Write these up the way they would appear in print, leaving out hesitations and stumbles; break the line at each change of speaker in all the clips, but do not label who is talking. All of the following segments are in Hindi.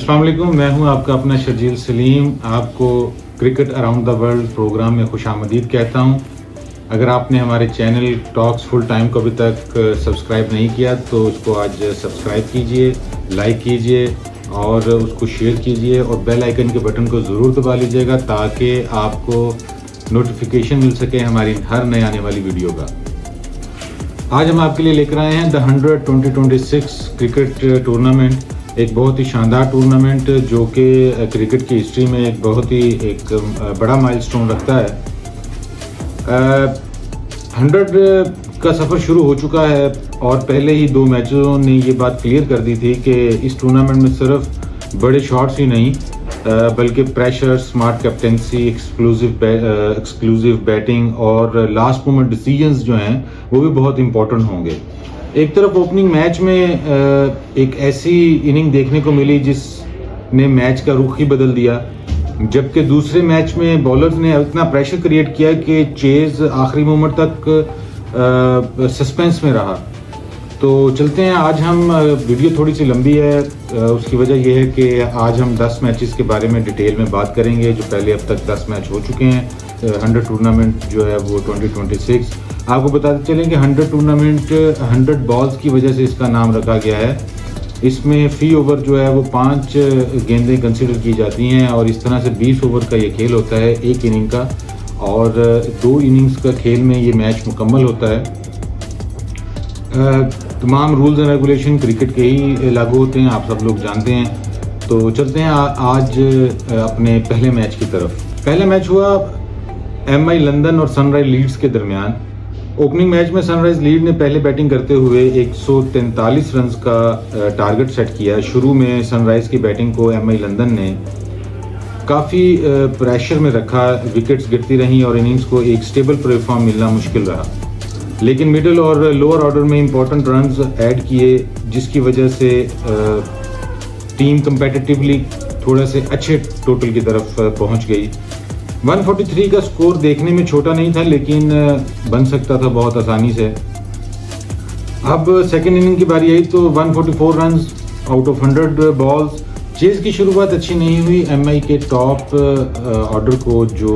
अस्सलाम वालेकुम, मैं हूं आपका अपना शर्जील सलीम। आपको cricket around the world program में खुशामदीद कहता हूं। अगर आपने हमारे चैनल टॉक्स फुल टाइम को अभी तक सब्सक्राइब नहीं किया तो उसको आज सब्सक्राइब कीजिए, लाइक कीजिए और उसको शेयर कीजिए और बेल आइकन के बटन को ज़रूर दबा लीजिएगा ताकि आपको नोटिफिकेशन मिल सके हमारी हर नए आने वाली वीडियो का। आज हम आपके लिए लेकर आए हैं द 100 2026 क्रिकेट टूर्नामेंट। एक बहुत ही शानदार टूर्नामेंट जो कि क्रिकेट की हिस्ट्री में एक बहुत ही बड़ा माइलस्टोन रखता है। 100 का सफ़र शुरू हो चुका है और पहले ही 2 मैचों ने ये बात क्लियर कर दी थी कि इस टूर्नामेंट में सिर्फ बड़े शॉट्स ही नहीं बल्कि pressure, smart captaincy, exclusive batting और लास्ट मोमेंट डिसीजंस जो हैं वो भी बहुत इंपॉर्टेंट होंगे। एक तरफ ओपनिंग मैच में एक ऐसी इनिंग देखने को मिली जिसने मैच का रुख ही बदल दिया, जबकि दूसरे मैच में बॉलर्स ने इतना प्रेशर क्रिएट किया कि चेज आखिरी मोमेंट तक सस्पेंस में रहा। तो चलते हैं, आज हम वीडियो थोड़ी सी लंबी है, उसकी वजह यह है कि आज हम 10 मैचेस के बारे में डिटेल में बात करेंगे जो पहले अब तक 10 मैच हो चुके हैं। 100 टूर्नामेंट जो है वो 2026। आपको बताते चलें कि 100 टूर्नामेंट 100 बॉल्स की वजह से इसका नाम रखा गया है। इसमें फी ओवर जो है वो 5 गेंदें कंसिडर की जाती हैं और इस तरह से 20 ओवर का ये खेल होता है एक इनिंग का, और 2 इनिंग्स का खेल में ये मैच मुकम्मल होता है। तमाम रूल्स एंड रेगुलेशन क्रिकेट के ही लागू होते हैं, आप सब लोग जानते हैं। तो चलते हैं आज अपने पहले मैच की तरफ। पहला मैच हुआ MI लंदन और सनराइज लीड्स के दरमियान। ओपनिंग मैच में सनराइज लीड ने पहले बैटिंग करते हुए 143 रन्स का टारगेट सेट किया। शुरू में सनराइज की बैटिंग को MI लंदन ने काफ़ी प्रेशर में रखा, विकेट्स गिरती रहीं और इनिंग्स को एक स्टेबल प्लेटफॉर्म मिलना मुश्किल रहा। लेकिन मिडिल और लोअर ऑर्डर में इंपॉर्टेंट रन्स ऐड किए जिसकी वजह से टीम कंपेटिटिवली थोड़ा से अच्छे टोटल की तरफ पहुंच गई। 143 का स्कोर देखने में छोटा नहीं था लेकिन बन सकता था बहुत आसानी से। अब सेकेंड इनिंग की बारी आई तो 144 runs out of 100 balls. Chase की शुरुआत अच्छी नहीं हुई। MI के टॉप ऑर्डर को जो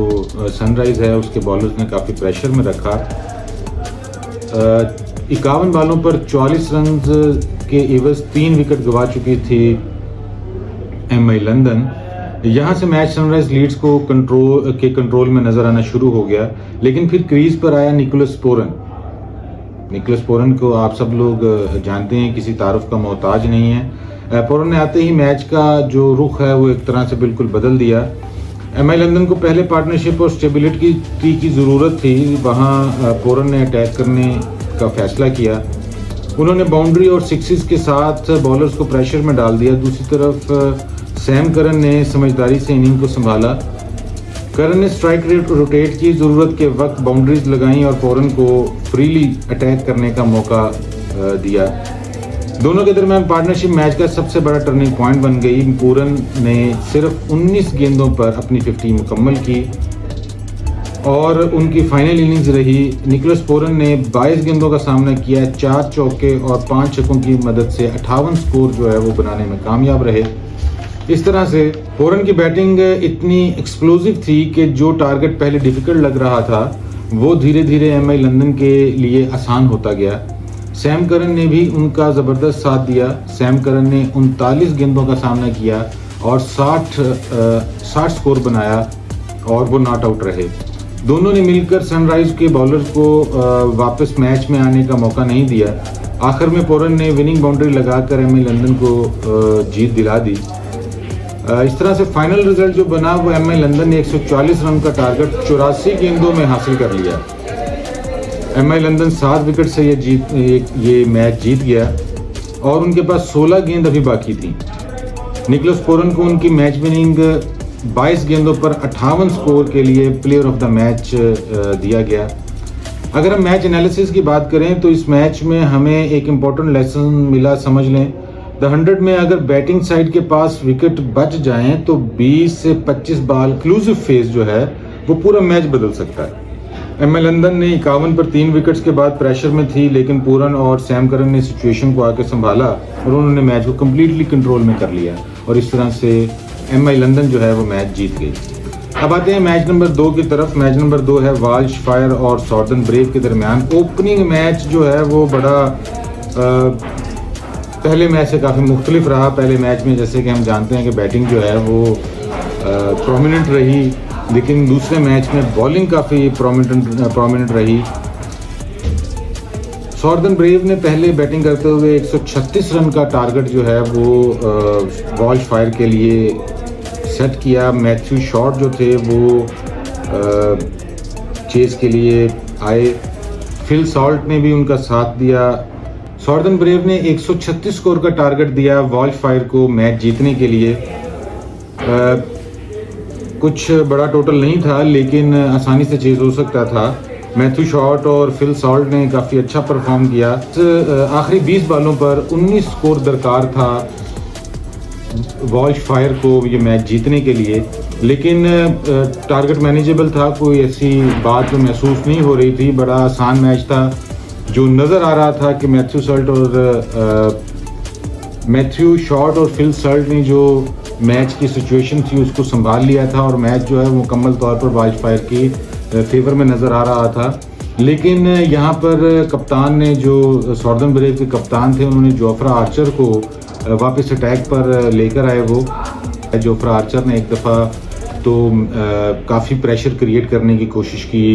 सनराइज है उसके बॉलर्स ने काफ़ी प्रेशर में रखा। 51 बालों पर 44 रन के एवज 3 विकेट गवा चुकी थी MI लंदन। यहाँ से मैच सनराइज लीड्स को कंट्रोल में नजर आना शुरू हो गया, लेकिन फिर क्रीज पर आया निकोलस पोरन को आप सब लोग जानते हैं, किसी तारुफ का मोहताज नहीं है। पोरन ने आते ही मैच का जो रुख है वो एक तरह से बिल्कुल बदल दिया। MI लंदन को पहले पार्टनरशिप और स्टेबिलिटी की ज़रूरत थी, वहाँ पोरन ने अटैक करने का फैसला किया। उन्होंने बाउंड्री और सिक्सेस के साथ बॉलर्स को प्रेशर में डाल दिया। दूसरी तरफ सैम करन ने समझदारी से इनिंग को संभाला। करन ने स्ट्राइक रेट रोटेट की, ज़रूरत के वक्त बाउंड्रीज लगाई और पोरन को फ्रीली अटैक करने का मौका दिया। दोनों के दरमियान पार्टनरशिप मैच का सबसे बड़ा टर्निंग पॉइंट बन गई। पोरन ने सिर्फ 19 गेंदों पर अपनी 50 मुकम्मल की और उनकी फाइनल इनिंग्स रही। निकोलस पोरन ने 22 गेंदों का सामना किया, 4 चौके और 5 छक्कों की मदद से 58 स्कोर जो है वो बनाने में कामयाब रहे। इस तरह से पोरन की बैटिंग इतनी एक्सप्लोसिव थी कि जो टारगेट पहले डिफिकल्ट लग रहा था वो धीरे धीरे MI लंदन के लिए आसान होता गया। सैम करन ने भी उनका ज़बरदस्त साथ दिया। सैम करन ने 39 गेंदों का सामना किया और 60 स्कोर बनाया और वो नॉट आउट रहे। दोनों ने मिलकर सनराइज के बॉलर्स को वापस मैच में आने का मौका नहीं दिया। आखिर में पोरन ने विनिंग बाउंड्री लगाकर MI लंदन को जीत दिला दी। इस तरह से फाइनल रिजल्ट जो बना वो MI लंदन ने 140 रन का टारगेट 84 गेंदों में हासिल कर लिया। MI लंदन 7 विकेट से ये मैच जीत गया और उनके पास 16 गेंद अभी बाकी थी। निकोलस पोरन को उनकी मैच विनिंग 22 गेंदों पर 58 स्कोर के लिए प्लेयर ऑफ द मैच दिया गया। अगर हम मैच एनालिसिस की बात करें तो इस मैच में हमें एक इम्पॉर्टेंट लेसन मिला, समझ लें। द 100 में अगर बैटिंग साइड के पास विकेट बच जाएं तो 20 से 25 बाल एक्सक्लूसिव फेज जो है वो पूरा मैच बदल सकता है। एमआई लंदन ने 51 पर 3 विकेट्स के बाद प्रेशर में थी, लेकिन पूरन और सैम करन ने सिचुएशन को आके संभाला और उन्होंने मैच को कम्प्लीटली कंट्रोल में कर लिया और इस तरह से एमआई लंदन जो है वो मैच जीत गई। अब आते हैं मैच नंबर 2 की तरफ। मैच नंबर 2 है वाल्श फायर और सॉर्दर्न ब्रेव के दरमियान। ओपनिंग मैच जो है वो बड़ा पहले मैच से काफ़ी मुख्तलिफ रहा। पहले मैच में जैसे कि हम जानते हैं कि बैटिंग जो है वो प्रोमिनेंट रही, लेकिन दूसरे मैच में बॉलिंग काफ़ी प्रोमिनेंट रही। सॉर्दर्न ब्रेव ने पहले बैटिंग करते हुए 136 रन का टारगेट जो है वो वाल्श फायर के लिए सेट किया। मैथ्यू शॉट जो थे वो चेस के लिए आए। फिल सॉल्ट ने भी उनका साथ दिया। सॉर्दर्न ब्रेव ने 136 स्कोर का टारगेट दिया वाल्श फायर को मैच जीतने के लिए। कुछ बड़ा टोटल नहीं था, लेकिन आसानी से चेज हो सकता था। मैथ्यू शॉट और फिल सॉल्ट ने काफ़ी अच्छा परफॉर्म किया। आखिरी 20 बालों पर 19 स्कोर दरकार था वाल्श फायर को ये मैच जीतने के लिए, लेकिन टारगेट मैनेजेबल था। कोई ऐसी बात जो महसूस नहीं हो रही थी। बड़ा आसान मैच था। जो नज़र आ रहा था कि मैथ्यू शॉट और फिल सॉल्ट ने जो मैच की सिचुएशन थी उसको संभाल लिया था और मैच जो है वो मुकम्मल तौर पर वाल्श फायर की फेवर में नज़र आ रहा था। लेकिन यहाँ पर कप्तान ने, जो सॉर्दर्न ब्रेव के कप्तान थे, उन्होंने जोफ्रा आर्चर को वापस अटैक पर लेकर आए। वो जोफ्रा आर्चर ने एक दफ़ा तो काफ़ी प्रेशर क्रिएट करने की कोशिश की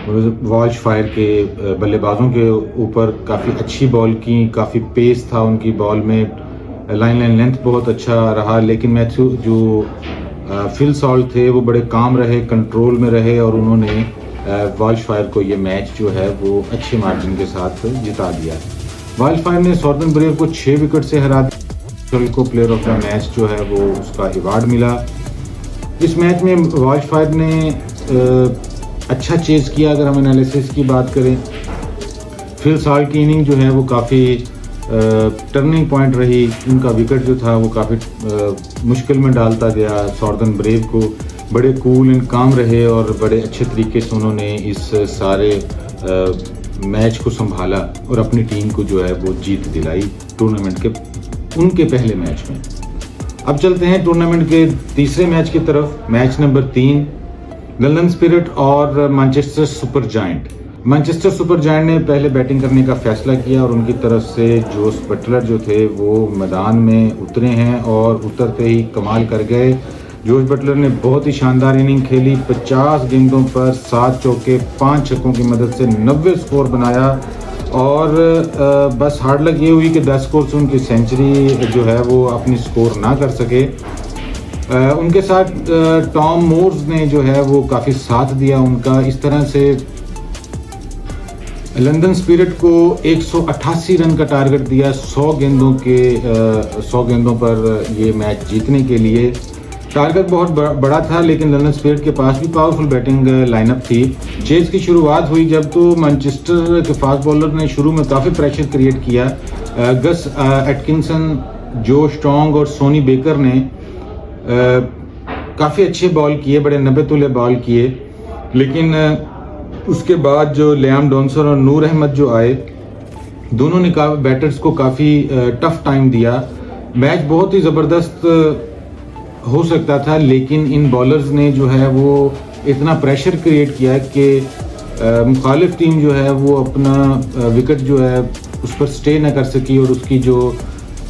वाल्श फायर के बल्लेबाजों के ऊपर। काफ़ी अच्छी बॉल की, काफ़ी पेस था उनकी बॉल में, लाइन लेंथ बहुत अच्छा रहा। लेकिन मैथ्यू जो फिल सॉल्ट थे वो बड़े काम रहे, कंट्रोल में रहे और उन्होंने वाल्श फायर को ये मैच जो है वो अच्छे मार्जिन के साथ जिता दिया। वाल्श फायर ने सॉर्दर्न ब्रेव को 6 विकेट से हरा दिया। को प्लेयर ऑफ द मैच जो है वो उसका अवार्ड मिला। इस मैच में वाल्श फायर ने अच्छा चेज किया। अगर हम एनालिसिस की बात करें, फिल सॉल्ट की इनिंग जो है वो काफ़ी टर्निंग पॉइंट रही। उनका विकेट जो था वो काफ़ी मुश्किल में डालता गया सॉर्दर्न ब्रेव को। बड़े कूल एंड काम रहे और बड़े अच्छे तरीके से उन्होंने इस सारे मैच को संभाला और अपनी टीम को जो है वो जीत दिलाई टूर्नामेंट के उनके पहले मैच में। अब चलते हैं टूर्नामेंट के तीसरे मैच की तरफ। मैच नंबर 3, लंदन स्पिरिट और Manchester super giant. Manchester super giant ने पहले बैटिंग करने का फैसला किया और उनकी तरफ से जोस बटलर जो थे वो मैदान में उतरे हैं और उतरते ही कमाल कर गए। जोस बटलर ने बहुत ही शानदार इनिंग खेली। 50 गेंदों पर 7 चौके 5 छक्कों की मदद से 90 स्कोर बनाया और बस हार्ड लग ये हुई कि 10 स्कोर से उनकी सेंचुरी जो है वो अपनी स्कोर ना कर सके। उनके साथ टॉम मोर्स ने जो है वो काफ़ी साथ दिया उनका। इस तरह से लंदन स्पिरिट को 188 रन का टारगेट दिया 100 गेंदों पर ये मैच जीतने के लिए। टारगेट बहुत बड़ा था, लेकिन लंदन स्पिरिट के पास भी पावरफुल बैटिंग लाइनअप थी। चेज की शुरुआत हुई जब तो मैनचेस्टर के फास्ट बॉलर ने शुरू में काफ़ी प्रेशर क्रिएट किया। गस एटकिंसन, जो स्ट्रॉन्ग और सोनी बेकर ने काफ़ी अच्छे बॉल किए, बड़े 90 तुले बॉल किए। लेकिन उसके बाद जो लियाम डॉनसन और नूर अहमद जो आए, दोनों ने बैटर्स को काफ़ी टफ टाइम दिया। मैच बहुत ही ज़बरदस्त हो सकता था, लेकिन इन बॉलर्स ने जो है वो इतना प्रेशर क्रिएट किया कि मुखालिफ टीम जो है वो अपना विकेट जो है उस पर स्टे ना कर सकी और उसकी जो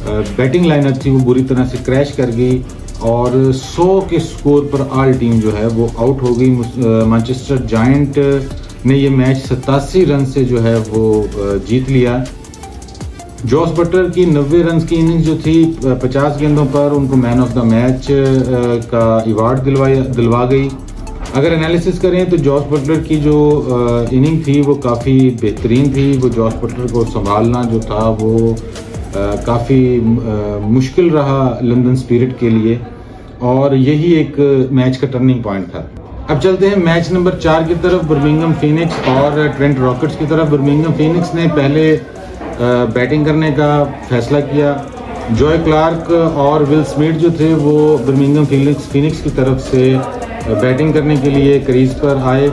बैटिंग लाइनअप थी वो बुरी तरह से क्रैश कर गई और 100 के स्कोर पर ऑल टीम जो है वो आउट हो गई। मैनचेस्टर जायंट ने ये मैच 87 रन से जो है वो जीत लिया। जोस बटलर की 90 रन की इनिंग्स जो थी 50 गेंदों पर, उनको मैन ऑफ द मैच का अवार्ड दिलवा गई। अगर एनालिसिस करें तो जॉस बटलर की जो इनिंग थी वो काफ़ी बेहतरीन थी। वो जॉस बटलर को संभालना जो था वो काफ़ी मुश्किल रहा लंदन स्पिरिट के लिए और यही एक मैच का टर्निंग पॉइंट था। अब चलते हैं मैच नंबर 4 की तरफ, बर्मिंघम फीनिक्स और ट्रेंट रॉकेट्स की तरफ। बर्मिंघम फीनिक्स ने पहले बैटिंग करने का फैसला किया। जॉय क्लार्क और विल स्मिथ जो थे वो बर्मिंघम फीनिक्स की तरफ से बैटिंग करने के लिए क्रीज पर आए।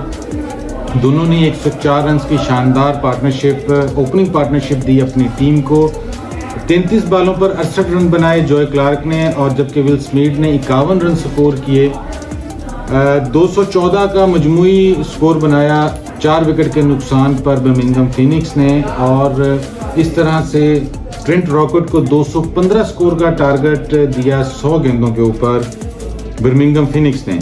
दोनों ने 104 रन की शानदार पार्टनरशिप ओपनिंग पार्टनरशिप दी अपनी टीम को। 33 बालों पर 68 रन बनाए जॉय क्लार्क ने, और जबकि विल स्मिथ ने 51 रन स्कोर किए। 214 का मजमूई स्कोर बनाया 4 विकेट के नुकसान पर बर्मिंघम फीनिक्स ने, और इस तरह से ट्रेंट रॉकेट को 215 स्कोर का टारगेट दिया 100 गेंदों के ऊपर बर्मिंघम फीनिक्स ने।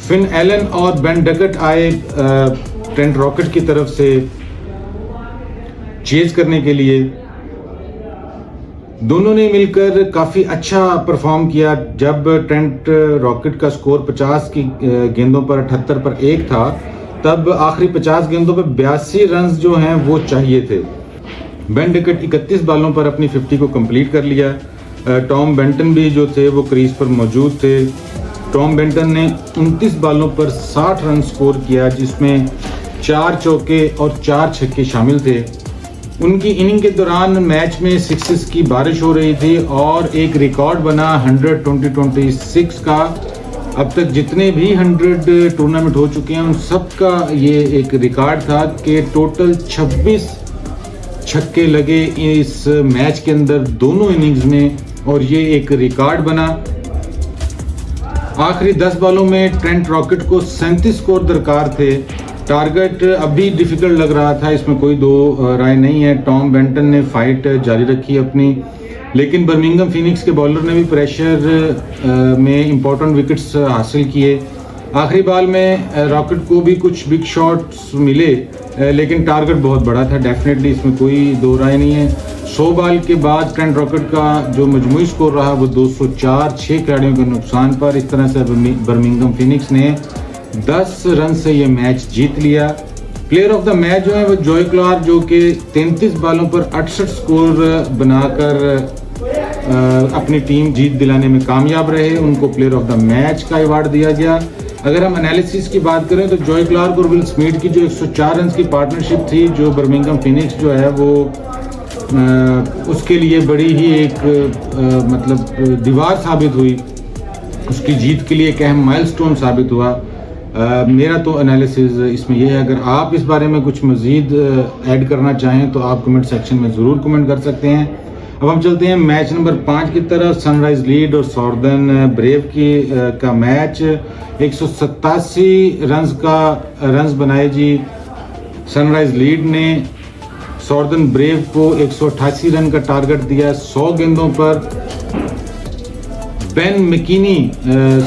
फिन एलन और बेन डकट आए ट्रेंट रॉकेट की तरफ से चेज करने के लिए। दोनों ने मिलकर काफ़ी अच्छा परफॉर्म किया। जब ट्रेंट रॉकेट का स्कोर 50 की गेंदों पर 78 पर 1 था, तब आखिरी 50 गेंदों पर 82 रन जो हैं वो चाहिए थे। बेन डकट 31 बालों पर अपनी 50 को कंप्लीट कर लिया। टॉम बेंटन भी जो थे वो क्रीज पर मौजूद थे। टॉम बेंटन ने 29 बालों पर 60 रन स्कोर किया, जिसमें 4 चौके और 4 छक्के शामिल थे। उनकी इनिंग के दौरान मैच में सिक्सेस की बारिश हो रही थी और एक रिकॉर्ड बना 100-20-26 का। अब तक जितने भी 100 टूर्नामेंट हो चुके हैं उन सब का ये एक रिकॉर्ड था कि टोटल 26 छक्के लगे इस मैच के अंदर दोनों इनिंग्स में, और ये एक रिकॉर्ड बना। आखिरी 10 बालों में ट्रेंट रॉकेट को 37 स्कोर दरकार थे। टारगेट अभी डिफिकल्ट लग रहा था, इसमें कोई दो राय नहीं है। टॉम बेंटन ने फाइट जारी रखी अपनी, लेकिन बर्मिंघम फीनिक्स के बॉलर ने भी प्रेशर में इंपॉर्टेंट विकेट्स हासिल किए। आखिरी बॉल में रॉकेट को भी कुछ बिग शॉट्स मिले, लेकिन टारगेट बहुत बड़ा था डेफिनेटली, इसमें कोई दो राय नहीं है। 100 बॉल के बाद ट्रेंट रॉकेट का जो मजमूई स्कोर रहा वो 204 6 खिलाड़ियों के नुकसान पर। इस तरह से बर्मिंघम फीनिक्स ने 10 रन से ये मैच जीत लिया। प्लेयर ऑफ द मैच जो है वो जॉय क्लार्क, जो कि 33 बालों पर 68 स्कोर बनाकर अपनी टीम जीत दिलाने में कामयाब रहे। उनको प्लेयर ऑफ द मैच का अवार्ड दिया गया। अगर हम एनालिसिस की बात करें तो जॉय क्लार्क और विल स्मिथ की जो 104 रन की पार्टनरशिप थी, जो बर्मिंघम फीनिक्स जो है वो उसके लिए बड़ी ही एक मतलब दीवार साबित हुई, उसकी जीत के लिए एक अहम माइलस्टोन साबित हुआ। मेरा तो एनालिसिस इसमें यह है। अगर आप इस बारे में कुछ मज़ीद ऐड करना चाहें तो आप कमेंट सेक्शन में ज़रूर कमेंट कर सकते हैं। अब हम चलते हैं मैच नंबर 5 की तरफ। सनराइज लीड और सॉर्दर्न ब्रेव का मैच। 187 रन्स बनाए जी सनराइज लीड ने। सॉर्दर्न ब्रेव को 188 रन का टारगेट दिया 100 गेंदों पर। बेन मैकिनी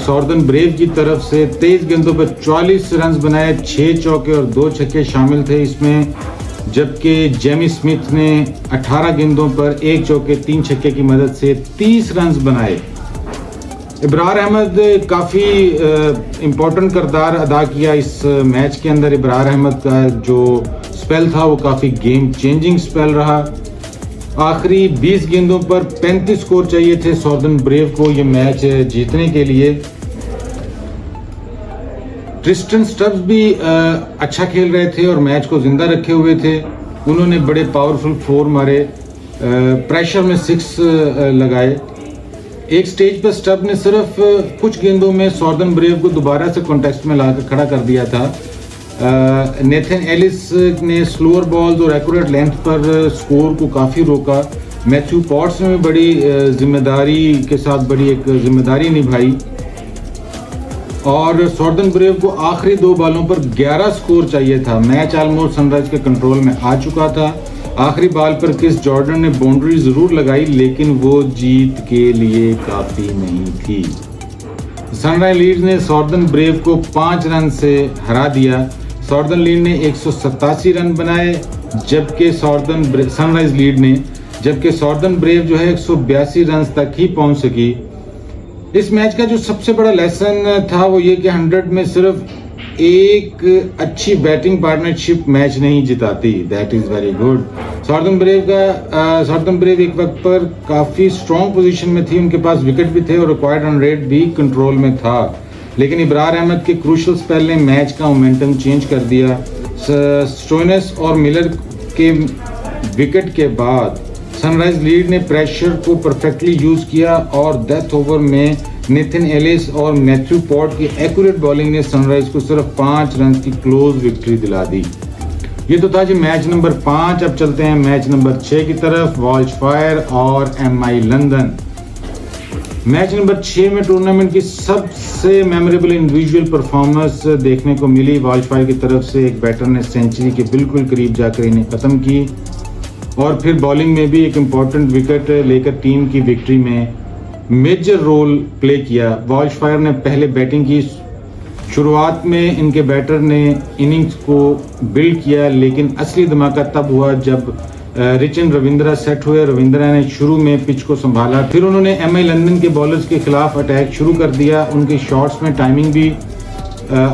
सॉर्दर्न ब्रेव की तरफ से 23 गेंदों पर 44 रन बनाए, 6 चौके और 2 छक्के शामिल थे इसमें, जबकि जेमी स्मिथ ने 18 गेंदों पर 1 चौके 3 छक्के की मदद से 30 रन बनाए। इब्रार अहमद काफ़ी इम्पोर्टेंट किरदार अदा किया इस मैच के अंदर। इब्रार अहमद का जो स्पेल था वो काफ़ी गेम चेंजिंग स्पेल रहा। आखिरी 20 गेंदों पर 35 स्कोर चाहिए थे सॉर्दर्न ब्रेव को ये मैच जीतने के लिए। ट्रिस्टन स्टब्स भी अच्छा खेल रहे थे और मैच को जिंदा रखे हुए थे। उन्होंने बड़े पावरफुल 4 मारे, प्रेशर में 6 लगाए। एक स्टेज पर स्टब ने सिर्फ कुछ गेंदों में सॉर्दर्न ब्रेव को दोबारा से कॉन्टेक्स्ट में लाकर खड़ा कर दिया था। नेथन एलिस ने स्लोअर बॉल्स और एक्यूरेट लेंथ पर स्कोर को काफ़ी रोका। मैथ्यू पॉट्स ने बड़ी जिम्मेदारी के साथ बड़ी एक जिम्मेदारी निभाई और सॉर्दर्न ब्रेव को आखिरी 2 बालों पर 11 स्कोर चाहिए था। मैच ऑलमोस्ट सनराइज के कंट्रोल में आ चुका था। आखिरी बॉल पर क्रिस जॉर्डन ने बाउंड्री ज़रूर लगाई, लेकिन वो जीत के लिए काफ़ी नहीं थी। सनराइज लीड्स ने सॉर्दर्न ब्रेव को 5 रन से हरा दिया। सॉर्दर्न लीड ने 187 रन बनाए, जबकि सॉर्दर्न ब्रेव जो है 182 रन तक ही पहुंच सकी। इस मैच का जो सबसे बड़ा लेसन था वो ये कि 100 में सिर्फ एक अच्छी बैटिंग पार्टनरशिप मैच नहीं जिताती। That is very good. Southern Brave एक वक्त पर काफ़ी स्ट्रॉन्ग पोजीशन में थी, उनके पास विकेट भी थे और रिक्वायर्ड रन रेट भी कंट्रोल में था, लेकिन इब्रार अहमद के क्रूशल स्पेल ने मैच का मोमेंटम चेंज कर दिया। स्टोइनिस और मिलर के विकेट के बाद सनराइज लीड ने प्रेशर को परफेक्टली यूज़ किया और डेथ ओवर में नेथन एलिस और मैथ्यू पॉट की एक्यूरेट बॉलिंग ने सनराइज को सिर्फ 5 रन की क्लोज विक्ट्री दिला दी। ये तो था जी मैच नंबर 5। अब चलते हैं मैच नंबर 6 की तरफ, वॉल्शफायर और MI लंदन। मैच नंबर 6 में टूर्नामेंट की सबसे मेमोरेबल इंडिविजुअल परफॉर्मेंस देखने को मिली। वॉल्शफायर की तरफ से एक बैटर ने सेंचुरी के बिल्कुल करीब जाकर इन्हें ख़त्म की और फिर बॉलिंग में भी एक इम्पॉर्टेंट विकेट लेकर टीम की विक्ट्री में मेजर रोल प्ले किया। वॉल्शफायर ने पहले बैटिंग की। शुरुआत में इनके बैटर ने इनिंग्स को बिल्ड किया, लेकिन असली धमाका तब हुआ जब रिचन रविंद्रा सेट हुए। रविंद्रा ने शुरू में पिच को संभाला, फिर उन्होंने MI लंदन के बॉलर्स के खिलाफ अटैक शुरू कर दिया। उनके शॉट्स में टाइमिंग भी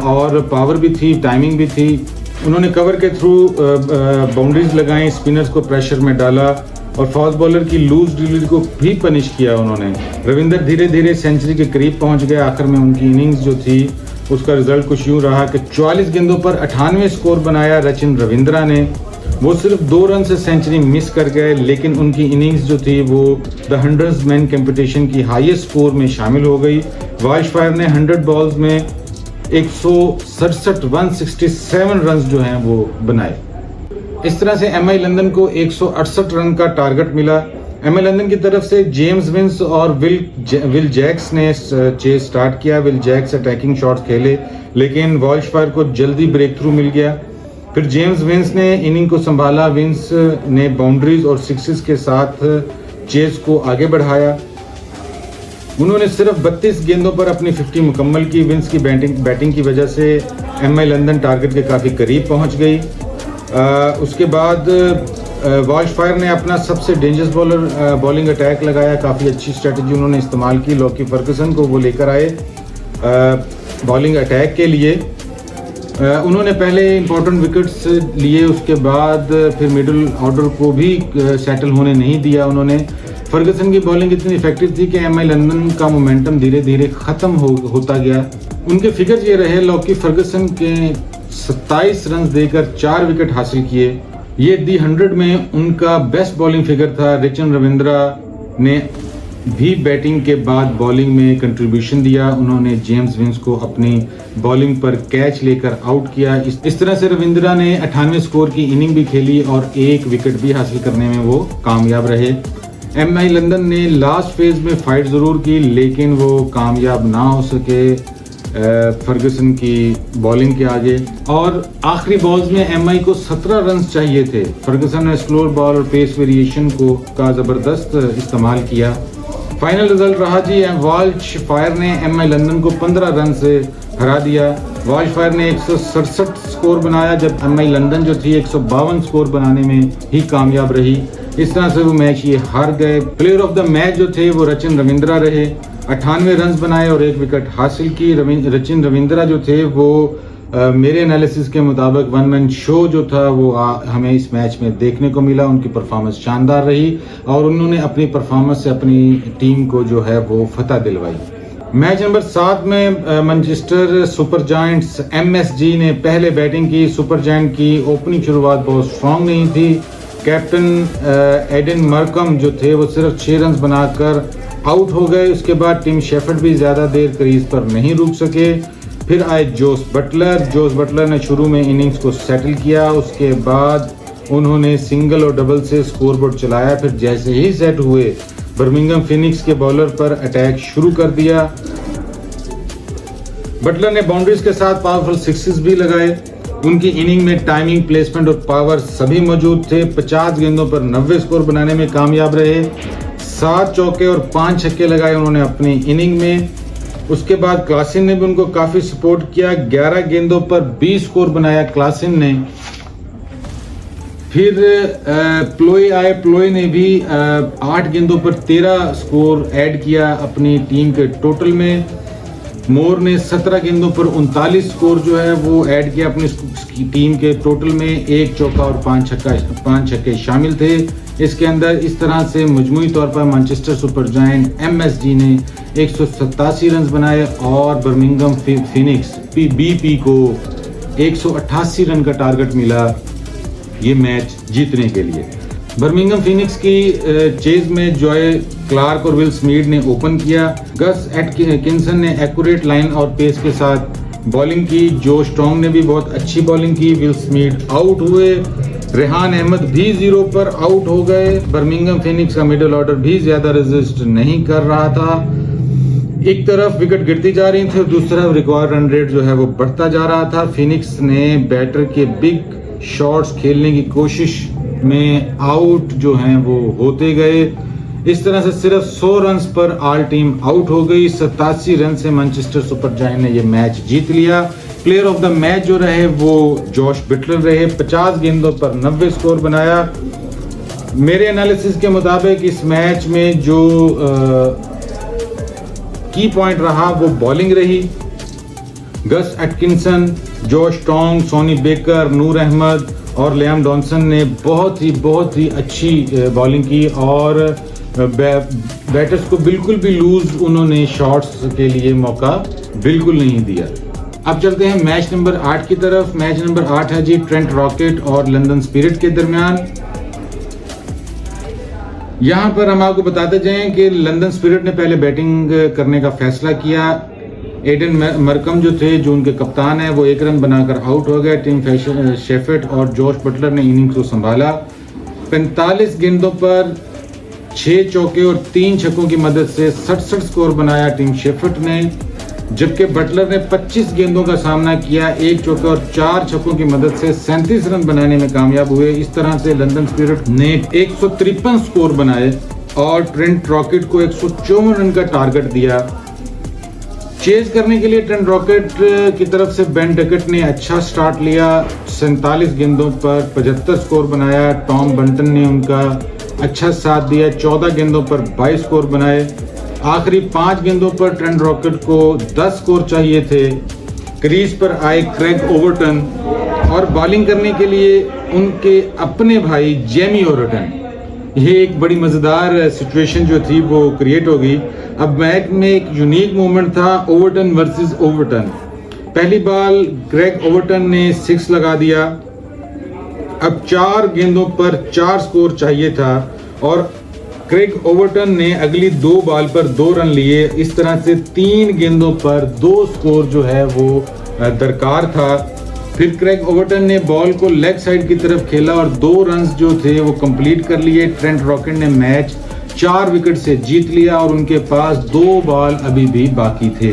और पावर भी थी, टाइमिंग भी थी। उन्होंने कवर के थ्रू बाउंड्रीज लगाई, स्पिनर्स को प्रेशर में डाला और फास्ट बॉलर की लूज डिलीवरी को भी पनिश किया उन्होंने। रविंद्र धीरे धीरे सेंचुरी के करीब पहुंच गए। आखिर में उनकी इनिंग्स जो थी उसका रिजल्ट कुछ यूँ रहा कि 44 गेंदों पर 98 स्कोर बनाया रचिन रविंद्रा ने। वो सिर्फ 2 रन से सेंचुरी मिस कर गए, लेकिन उनकी इनिंग्स जो थी वो द 100 मैन कंपटीशन की हाईएस्ट स्कोर में शामिल हो गई। वॉल्शफायर ने 100 बॉल्स में 167 रन जो हैं वो बनाए। इस तरह से MI लंदन को 168 रन का टारगेट मिला। MI लंदन की तरफ से जेम्स विंस और विल जैक्स ने चेस स्टार्ट किया। विल जैक्स अटैकिंग शॉट्स खेले, लेकिन वॉल्शफायर को जल्दी ब्रेक थ्रू मिल गया। फिर जेम्स विंस ने इनिंग को संभाला। विंस ने बाउंड्रीज और सिक्सेस के साथ चेस को आगे बढ़ाया। उन्होंने सिर्फ 32 गेंदों पर अपनी 50 मुकम्मल की। विंस की बैटिंग की वजह से MI लंदन टारगेट के काफ़ी करीब पहुंच गई। उसके बाद वॉल्शफायर ने अपना सबसे डेंजरस बॉलिंग अटैक लगाया। काफ़ी अच्छी स्ट्रेटजी उन्होंने इस्तेमाल की। लॉकी फर्गसन को वो लेकर आए बॉलिंग अटैक के लिए। उन्होंने पहले इंपॉर्टेंट विकेट्स लिए, उसके बाद फिर मिडिल ऑर्डर को भी सेटल होने नहीं दिया उन्होंने। फर्गसन की बॉलिंग इतनी इफेक्टिव थी कि MI लंदन का मोमेंटम धीरे धीरे ख़त्म होता गया। उनके फिगर्स ये रहे, लॉकी फर्गसन के 27 रन देकर 4 विकेट हासिल किए। ये दी 100 में उनका बेस्ट बॉलिंग फिगर था। रिचन रविंद्रा ने भी बैटिंग के बाद बॉलिंग में कंट्रीब्यूशन दिया। उन्होंने जेम्स विंस को अपनी बॉलिंग पर कैच लेकर आउट किया। इस तरह से रविंद्रा ने 98 स्कोर की इनिंग भी खेली और 1 विकेट भी हासिल करने में वो कामयाब रहे। MI लंदन ने लास्ट फेज में फाइट ज़रूर की, लेकिन वो कामयाब ना हो सके फर्गसन की बॉलिंग के आगे। और आखिरी बॉल्स में MI को 17 रन चाहिए थे। फर्गसन ने स्लोअर बॉल और पेस वेरिएशन का ज़बरदस्त इस्तेमाल किया। फाइनल रिजल्ट रहा जी, वॉल्शफायर ने MI लंदन को 15 रन से हरा दिया। वॉल्शफायर ने 167 स्कोर बनाया, जब MI लंदन जो थी 152 स्कोर बनाने में ही कामयाब रही। इस तरह से वो मैच ये हार गए। प्लेयर ऑफ द मैच जो थे वो रचिन रविंद्रा रहे। 98 रन बनाए और 1 विकेट हासिल की। रचिन रविंद्रा जो थे वो मेरे एनालिसिस के मुताबिक वन मैन शो जो था वो हमें इस मैच में देखने को मिला। उनकी परफॉर्मेंस शानदार रही और उन्होंने अपनी परफॉर्मेंस से अपनी टीम को जो है वो फतह दिलवाई। मैच नंबर 7 में मैनचेस्टर सुपर जायंट्स MSG ने पहले बैटिंग की। सुपर जायंट की ओपनिंग शुरुआत बहुत स्ट्रांग नहीं थी। कैप्टन एडन मरकम जो थे वो सिर्फ 6 रन बनाकर आउट हो गए। उसके बाद टीम शेफर्ड भी ज़्यादा देर क्रीज पर नहीं रुक सके। फिर आए जोस बटलर ने शुरू में इनिंग्स को सेटल किया। उसके बाद उन्होंने सिंगल और डबल से स्कोरबोर्ड चलाया। फिर जैसे ही सेट हुए बर्मिंघम फिनिक्स के बॉलर पर अटैक शुरू कर दिया। बटलर ने बाउंड्रीज के साथ पावरफुल सिक्सेस भी लगाए। उनकी इनिंग में टाइमिंग, प्लेसमेंट और पावर सभी मौजूद थे। 50 गेंदों पर 90 स्कोर बनाने में कामयाब रहे। 7 चौके और 5 छक्के लगाए उन्होंने अपनी इनिंग में। उसके बाद क्लासिन ने भी उनको काफ़ी सपोर्ट किया। 11 गेंदों पर 20 स्कोर बनाया क्लासिन ने। फिर प्लोय आए। प्लोय ने भी 8 गेंदों पर 13 स्कोर ऐड किया अपनी टीम के टोटल में। मोर ने 17 गेंदों पर 39 स्कोर जो है वो ऐड किया अपनी टीम के टोटल में। 1 चौका और 5 छक्के शामिल थे इसके अंदर। इस तरह से मजमूई तौर पर मैनचेस्टर सुपर जायंट MSG ने 187 रन बनाए और बर्मिंघम फिनिक्स BP को 188 रन का टारगेट मिला ये मैच जीतने के लिए। बर्मिंघम फिनिक्स की चेज में जॉय क्लार्क और विल स्मीड ने ओपन किया। गस एटकिंसन ने एक्यूरेट लाइन और पेस के साथ बॉलिंग की। जो स्ट्रॉन्ग ने भी बहुत अच्छी बॉलिंग की। विल स्मीड आउट हुए। रेहान अहमद भी 0 पर आउट हो गए। बर्मिंघम फिनिक्स का मिडिल ऑर्डर भी ज्यादा रेजिस्ट नहीं कर रहा था। एक तरफ विकेट गिरती जा रही थी और दूसरी तरफ रिकॉर्ड रन रेट जो है वो बढ़ता जा रहा था। फिनिक्स ने बैटर के बिग शॉट्स खेलने की कोशिश में आउट जो हैं वो होते गए। इस तरह से सिर्फ 100 रन्स पर ऑल टीम आउट हो गई। 87 रन से मैनचेस्टर सुपर जायंट ने ये मैच जीत लिया। प्लेयर ऑफ द मैच जो रहे वो जॉश बटलर रहे। 50 गेंदों पर 90 स्कोर बनाया। मेरे एनालिसिस के मुताबिक इस मैच में जो की पॉइंट रहा वो बॉलिंग रही। Gus Atkinson, Josh Tongue, Sonny Baker, Noor Ahmad और लियाम डॉनसन ने बहुत ही अच्छी बॉलिंग की और बैटर्स को बिल्कुल भी लूज उन्होंने शॉट्स के लिए मौका बिल्कुल नहीं दिया। अब चलते हैं मैच नंबर 8 की तरफ। मैच नंबर 8 है जी ट्रेंट रॉकेट और लंदन स्पिरिट के दरमियान। यहां पर हम आपको बताते जाएं कि लंदन स्पिरिट ने पहले बैटिंग करने का फैसला किया। एडन मरकम जो थे, जो उनके कप्तान हैं, वो 1 रन बनाकर आउट हो गए। टिम शेफर्ड और जॉश बटलर ने इनिंग्स को संभाला। 45 गेंदों पर 6 चौके और 3 छक्कों की मदद से 67 स्कोर बनाया टीम शेफर्ड ने, जबकि बटलर ने 25 गेंदों का सामना किया। 1 चौके और 4 छक्कों की मदद से 37 रन बनाने में कामयाब हुए। इस तरह से लंदन स्पिरिट ने 153 स्कोर बनाए और ट्रेंट रॉकेट को 154 रन का टारगेट दिया। चेज करने के लिए ट्रेंट रॉकेट की तरफ से बेन डकट ने अच्छा स्टार्ट लिया। 47 गेंदों पर 75 स्कोर बनाया। टॉम बंटन ने उनका अच्छा साथ दिया। 14 गेंदों पर 22 स्कोर बनाए। आखिरी 5 गेंदों पर ट्रेंट रॉकेट को 10 स्कोर चाहिए थे। क्रीज पर आए क्रेग ओवरटन और बॉलिंग करने के लिए उनके अपने भाई जेमी ओवरटन। ये एक बड़ी मजेदार सिचुएशन जो थी वो क्रिएट हो गई। अब मैच में एक यूनिक मोमेंट था, ओवरटन वर्सेस ओवरटन। पहली बॉल क्रेग ओवरटन ने 6 लगा दिया। अब 4 गेंदों पर 4 स्कोर चाहिए था और क्रेग ओवरटन ने अगली 2 बॉल पर 2 रन लिए। इस तरह से 3 गेंदों पर 2 स्कोर जो है वो दरकार था। फिर क्रेग ओवरटन ने बॉल को लेग साइड की तरफ खेला और 2 रन जो थे वो कंप्लीट कर लिए। ट्रेंट रॉकेट ने मैच 4 विकेट से जीत लिया और उनके पास 2 बॉल अभी भी बाकी थे।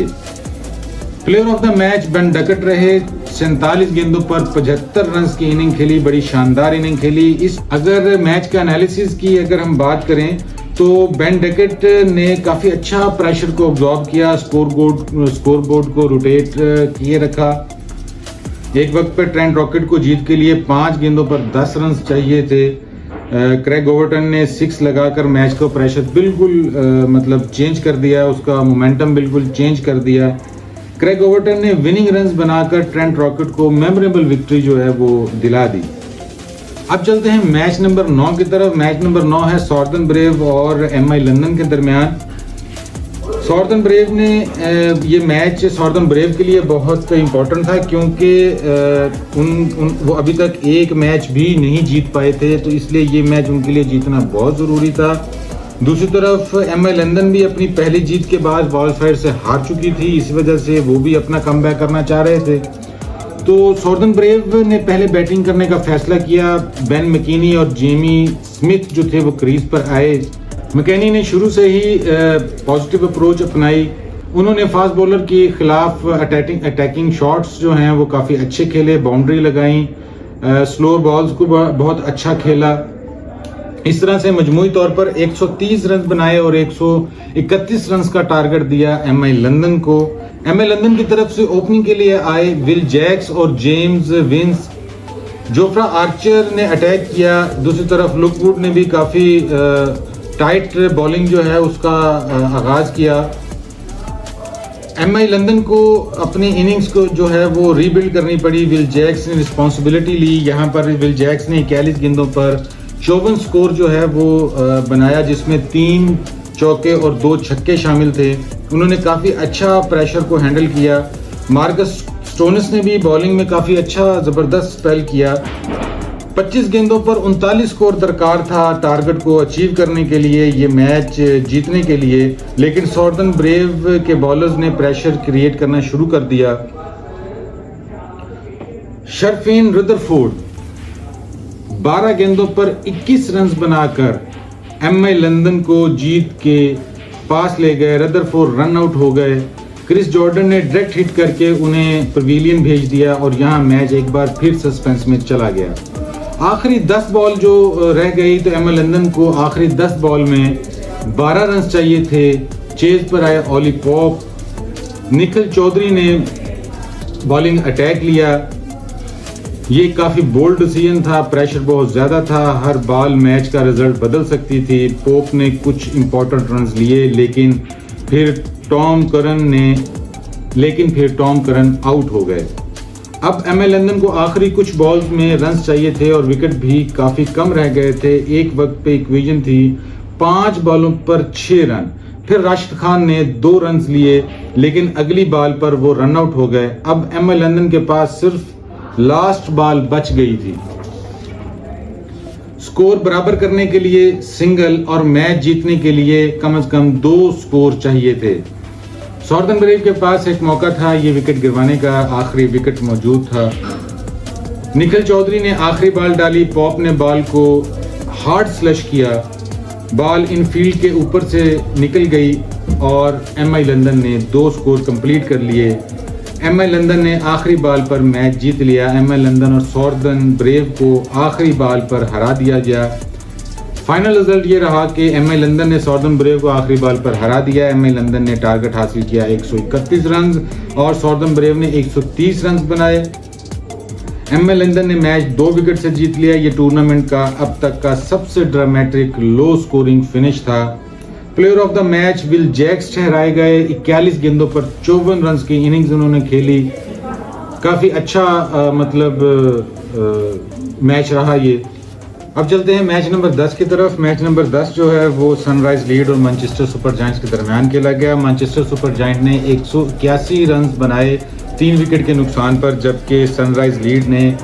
Player of the match Ben Duckett रहे। 47 गेंदों पर 75 रन की इनिंग खेली, बड़ी शानदार इनिंग खेली। अगर मैच का एनालिसिस की अगर हम बात करें तो बेन डकट ने काफी अच्छा प्रेशर को ऑब्जॉर्व किया, स्कोर बोर्ड को रोटेट किए रखा। एक वक्त पर ट्रेंट रॉकेट को जीत के लिए 5 गेंदों पर 10 रन चाहिए थे। क्रेग ओवरटन ने 6 लगाकर मैच का प्रेशर बिल्कुल मतलब चेंज कर दिया, उसका मोमेंटम बिल्कुल चेंज कर दिया। क्रेग ओवरटन ने विनिंग रन्स बनाकर ट्रेंट रॉकेट को मेमोरेबल विक्ट्री जो है वो दिला दी। अब चलते हैं मैच नंबर 9 की तरफ। मैच नंबर 9 है सॉर्थर्न ब्रेव और MI लंदन के दरमियान। सॉर्थर्न ब्रेव ने ये मैच सॉर्थर्न ब्रेव के लिए बहुत इम्पोर्टेंट था क्योंकि वो अभी तक एक मैच भी नहीं जीत पाए थे, तो इसलिए ये मैच उनके लिए जीतना बहुत ज़रूरी था। दूसरी तरफ MI लंदन भी अपनी पहली जीत के बाद वॉलफेयर से हार चुकी थी, इस वजह से वो भी अपना कमबैक करना चाह रहे थे। तो सॉर्थर्न ब्रेव ने पहले बैटिंग करने का फैसला किया। बेन मैकिनी और जेमी स्मिथ जो थे वो क्रीज पर आए। मैकिनी ने शुरू से ही पॉजिटिव अप्रोच अपनाई। उन्होंने फास्ट बॉलर के खिलाफ अटैकिंग शॉट्स जो हैं वो काफ़ी अच्छे खेले, बाउंड्री लगाई, स्लो बॉल्स को बहुत अच्छा खेला। इस तरह से मजमूई तौर पर 130 रन बनाए और 131 रन का टारगेट दिया MI लंदन को। MI लंदन की तरफ से ओपनिंग के लिए आए विल जैक्स और जेम्स विंस। जोफ्रा आर्चर ने अटैक किया। दूसरी तरफ लुक वुड ने भी काफ़ी टाइट बॉलिंग जो है उसका आगाज किया। MI लंदन को अपनी इनिंग्स को जो है वो रीबिल्ड करनी पड़ी। विल जैक्स ने रिस्पॉन्सिबिलिटी ली। यहाँ पर विल जैक्स ने 41 गेंदों पर 54 स्कोर जो है वो बनाया, जिसमें 3 चौके और 2 छक्के शामिल थे। उन्होंने काफ़ी अच्छा प्रेशर को हैंडल किया। मार्कस स्टोनिस ने भी बॉलिंग में काफ़ी अच्छा ज़बरदस्त स्पेल किया। 25 गेंदों पर 39 स्कोर दरकार था टारगेट को अचीव करने के लिए, ये मैच जीतने के लिए, लेकिन सॉर्दर्न ब्रेव के बॉलर्स ने प्रेशर क्रिएट करना शुरू कर दिया। शर्फीन रदरफोर्ड 12 गेंदों पर 21 रन बनाकर एमआई लंदन को जीत के पास ले गए। रदरफोर्ड रन आउट हो गए। क्रिस जॉर्डन ने डायरेक्ट हिट करके उन्हें पवेलियन भेज दिया और यहां मैच एक बार फिर सस्पेंस में चला गया। आखिरी 10 बॉल जो रह गई तो एमआई लंदन को आखिरी 10 बॉल में 12 रन चाहिए थे। चेज पर आए ऑली पॉप। निखिल चौधरी ने बॉलिंग अटैक लिया। ये काफ़ी बोल्ड डिसीजन था, प्रेशर बहुत ज़्यादा था, हर बॉल मैच का रिजल्ट बदल सकती थी। पोप ने कुछ इंपॉर्टेंट रन्स लिए, लेकिन फिर टॉम करन आउट हो गए। अब एमआई लंदन को आखिरी कुछ बॉल्स में रन्स चाहिए थे और विकेट भी काफ़ी कम रह गए थे। एक वक्त पे इक्वेशन थी 5 बॉलों पर 6 रन। फिर राशिद खान ने 2 रन लिए, लेकिन अगली बॉल पर वो रन आउट हो गए। अब एमआई लंदन के पास सिर्फ लास्ट बॉल बच गई थी। स्कोर बराबर करने के लिए सिंगल और मैच जीतने के लिए कम से कम 2 स्कोर चाहिए थे। सॉर्दर्न ब्रेव के पास एक मौका था ये विकेट गिरवाने का, आखिरी विकेट मौजूद था। निखिल चौधरी ने आखिरी बॉल डाली। पॉप ने बॉल को हार्ड स्लश किया। बॉल इन फील्ड के ऊपर से निकल गई और एमआई लंदन ने 2 स्कोर कंप्लीट कर लिए। एमआई लंदन ने आखिरी बॉल पर मैच जीत लिया। एमआई लंदन और सॉर्दर्न ब्रेव को आखिरी बॉल पर हरा दिया गया। फाइनल रिजल्ट ये रहा कि एमआई लंदन ने सॉर्दर्न ब्रेव को आखिरी बॉल पर हरा दिया। एमआई लंदन ने टारगेट हासिल किया 131 रन और सॉर्दर्न ब्रेव ने 130 रन बनाए। एमआई लंदन ने मैच 2 विकेट से जीत लिया। ये टूर्नामेंट का अब तक का सबसे ड्रामेटिक लो स्कोरिंग फिनिश था। Player of the match Will Jacks ठहराए गए। 41 गेंदों पर 54 रन की इनिंग्स उन्होंने खेली। काफ़ी अच्छा मैच रहा ये। अब चलते हैं मैच नंबर 10 की तरफ। मैच नंबर 10 जो है वो सनराइज लीड और मैनचेस्टर सुपर जायंट्स के दरमियान खेला गया। मैनचेस्टर सुपर जायंट ने 181 रन बनाए 3 विकेट के नुकसान पर, जबकि सनराइज लीड ने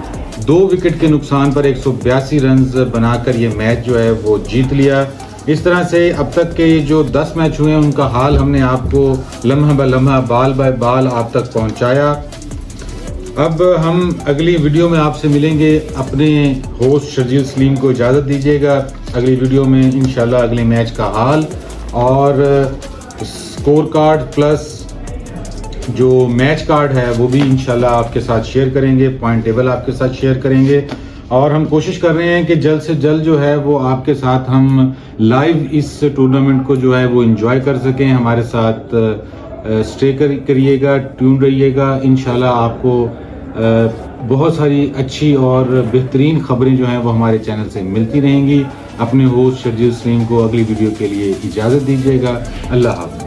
2 विकेट के नुकसान पर 182 रन बनाकर ये मैच जो है वो जीत लिया। इस तरह से अब तक के जो 10 मैच हुए हैं उनका हाल हमने आपको लम्हा ब लम्हा, बाल बाय बाल आप तक पहुंचाया। अब हम अगली वीडियो में आपसे मिलेंगे। अपने होस्ट शर्जील सलीम को इजाज़त दीजिएगा। अगली वीडियो में इंशाल्लाह अगले मैच का हाल और स्कोर कार्ड प्लस जो मैच कार्ड है वो भी इंशाल्लाह आपके साथ शेयर करेंगे, पॉइंट टेबल आपके साथ शेयर करेंगे और हम कोशिश कर रहे हैं कि जल्द से जल्द जो है वो आपके साथ हम लाइव इस टूर्नामेंट को जो है वो एंजॉय कर सकें। हमारे साथ स्टे करिएगा, ट्यून रहिएगा। इंशाल्लाह आपको बहुत सारी अच्छी और बेहतरीन खबरें जो हैं वो हमारे चैनल से मिलती रहेंगी। अपने होस्ट शर्जील सलीम को अगली वीडियो के लिए इजाज़त दीजिएगा। अल्लाह हाफ़िज़।